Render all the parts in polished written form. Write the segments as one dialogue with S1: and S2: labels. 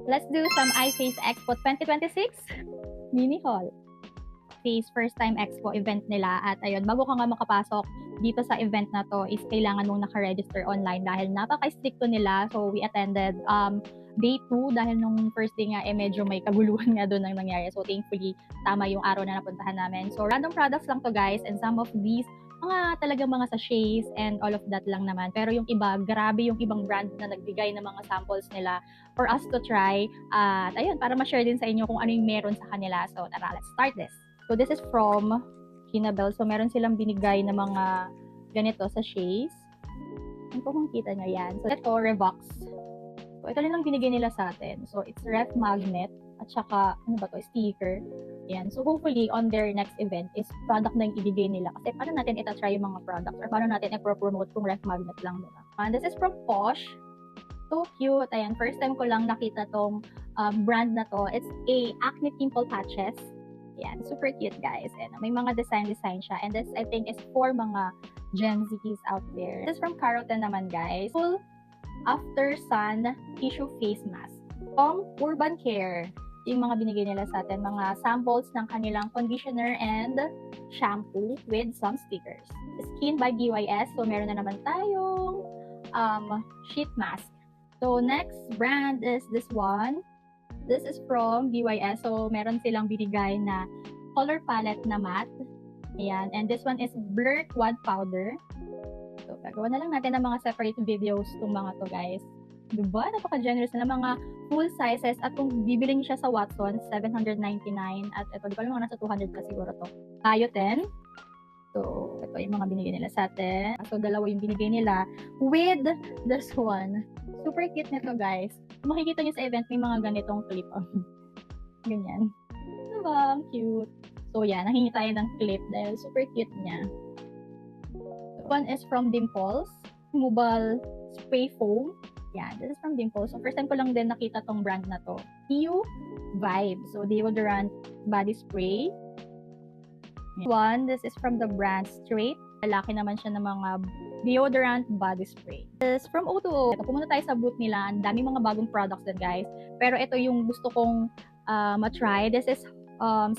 S1: Let's do some iFace Expo 2026 mini haul. Face first time expo event nila at ayun, bago ka nga makapasok dito sa event na to is kailangan mong naka-register online dahil napaka-stricto nila. So we attended day 2 dahil nung first day nga medyo may kaguluhan nga doon ang nangyari. So thankfully tama yung araw na napuntahan namin. So random products lang to guys, and some of these mga talagang mga sachets and all of that lang naman. Pero yung iba, grabe yung ibang brand na nagbigay ng mga samples nila for us to try. At ayun, para ma-share din sa inyo kung ano yung meron sa kanila. So tara, let's start this. So this is from Kinabel. So meron silang binigay na mga ganito sachets. Ano kung kita nyo yan. So ito, Revox. So ito lang binigay nila sa atin. So it's ref magnet at saka ano ba to, sticker. Yan. So hopefully on their next event is product na yung ibigay nila. Kasi paano natin ita-try yung mga products or paano natin i-promote kung ref magnet lang nila. And this is from Posh. So cute. Ayan, first time ko lang nakita tong brand na to. It's a acne pimple patches. Yan, super cute guys. And may mga design siya. And this I think is for mga Gen Zs out there. This is from Caroten naman guys. Full after sun tissue face mask. From Urban Care. Yung mga binigay nila sa atin, mga samples ng kanilang conditioner and shampoo with some stickers. Skin by BYS. So meron na naman tayong sheet mask. So next brand is this one. This is from BYS. So meron silang binigay na color palette na matte. Ayan. And this one is Blur Quad Powder. So gagawa na lang natin ng mga separate videos itong mga to guys. Diba? Napaka-generous na mga full sizes. At kung bibili niyo siya sa Watsons, $799. At ito, di ko alam, nasa 200 pa siguro to. Bioten. So, ito yung mga binigay nila sa atin. So, dalawa yung binigay nila with this one. Super cute nito, guys. Kung makikita niyo sa event, may mga ganitong clip. Ganyan. Diba? Ang cute. So, yan. Nahingi tayo ng clip dahil super cute niya. So, one is from Dimples. Removable spray foam. Yan. This is from Dimples. So, first time ko lang din nakita tong brand na to. Tiu Vibe. So, deodorant body spray. One, this is from the brand Straight. Lalaki naman siya ng mga deodorant body spray. This is from O2O. Ito, pumunta tayo sa booth nila. Ang daming mga bagong products din, guys. Pero ito yung gusto kong matry. This is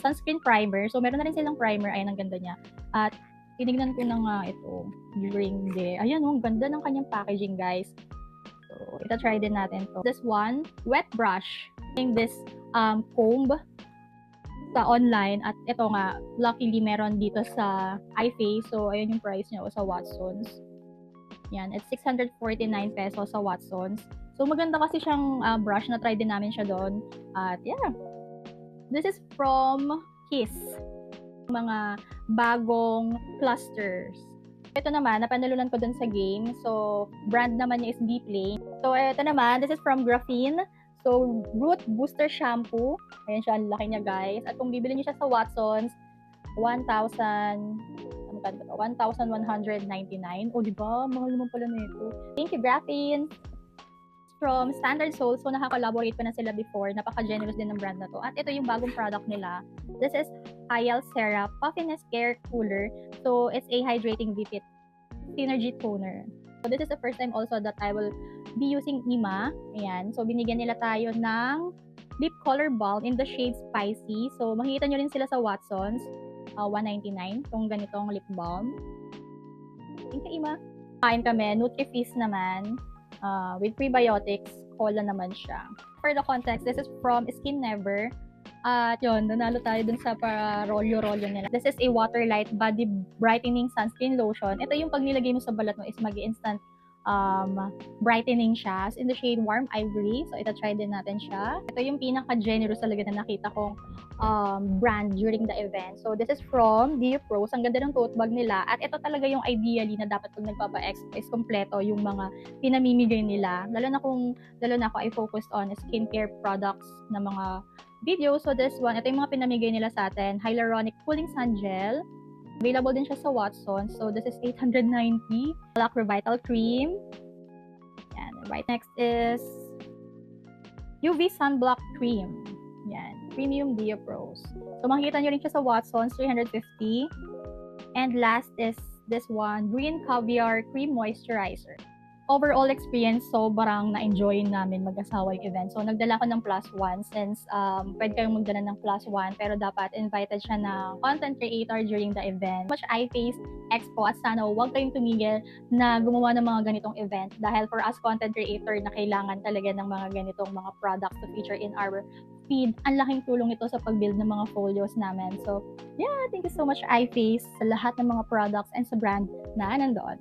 S1: sunscreen primer. So, meron na rin silang primer. Ayan, ang ganda niya. At tinignan ko na nga ito during the... Ayan, ang ganda ng kanyang packaging, guys. So, ita-try din natin to. This one, wet brush. This comb sa online. At ito nga, luckily meron dito sa iFace. So, ayun yung price niya sa Watsons. Yan, it's 649 pesos sa Watsons. So, maganda kasi siyang brush. Na-try din namin siya doon. At yeah. This is from Kiss. Mga bagong clusters. Ito naman, napanalunan ko dun sa game. So, brand naman niya is Dplay. So, ito naman, this is from Graphene. So, Root Booster Shampoo. Ayan siya, ang laki niya guys. At kung bibili niyo siya sa Watsons, 1,199. O, diba? Mahal naman pala nito. Thank you, Graphene. From Standard Soul. So, nakaka-collaborate pa na sila before. Napaka-generous din ng brand na to. At ito yung bagong product nila. This is Hyal Sera Puffiness Care Cooler. So, it's a hydrating Vipit Synergy Toner. So, this is the first time also that I will be using Ima. Ayan. So, binigyan nila tayo ng lip color balm in the shade Spicy. So, makikita nyo rin sila sa Watsons. $199. Itong ganitong lip balm. Thank you, Ima. Kain kami. Nutri-Fizz naman. With prebiotics. Cola naman siya. For the context, this is from Skin Never. At yun, nanalo tayo dun sa para rolyo-rolyo nila. This is a Waterlight Body Brightening Sunscreen Lotion. Ito yung pag nilagay mo sa balat mo is mag-instant brightening siya. So, in the shade Warm Ivory. So, ito try din natin siya. Ito yung pinaka-generous talaga na nakita kong brand during the event. So, this is from Diopros. Ang ganda ng tote bag nila. At ito talaga yung ideally na dapat pag nagpapa-expo is kompleto yung mga pinamimigay nila. Lalo na ako ay focused on skincare products na mga video. So, this one, ito yung mga pinamigay nila sa atin. Hyaluronic Cooling Sun Gel. Available din siya sa Watsons. So, this is $890. Black Revital Cream. Yan. Right next is UV Sunblock Cream. Yan. Premium Diopros. So, makikita nyo rin siya sa Watsons, $350. And last is this one, Green Caviar Cream Moisturizer. overall experience, sobrang na-enjoy namin mag-asawa yung event. So, nagdala ko ng +1 since pwede kayong magdala ng +1 pero dapat invited siya na content creator during the event. Much iFace Expo at sana huwag kayong tumigil na gumawa ng mga ganitong event dahil for us content creator na kailangan talaga ng mga ganitong mga products to feature in our feed. Ang laking tulong ito sa pag-build ng mga folios namin. So, yeah, thank you so much iFace sa lahat ng mga products and sa brand na nandoon.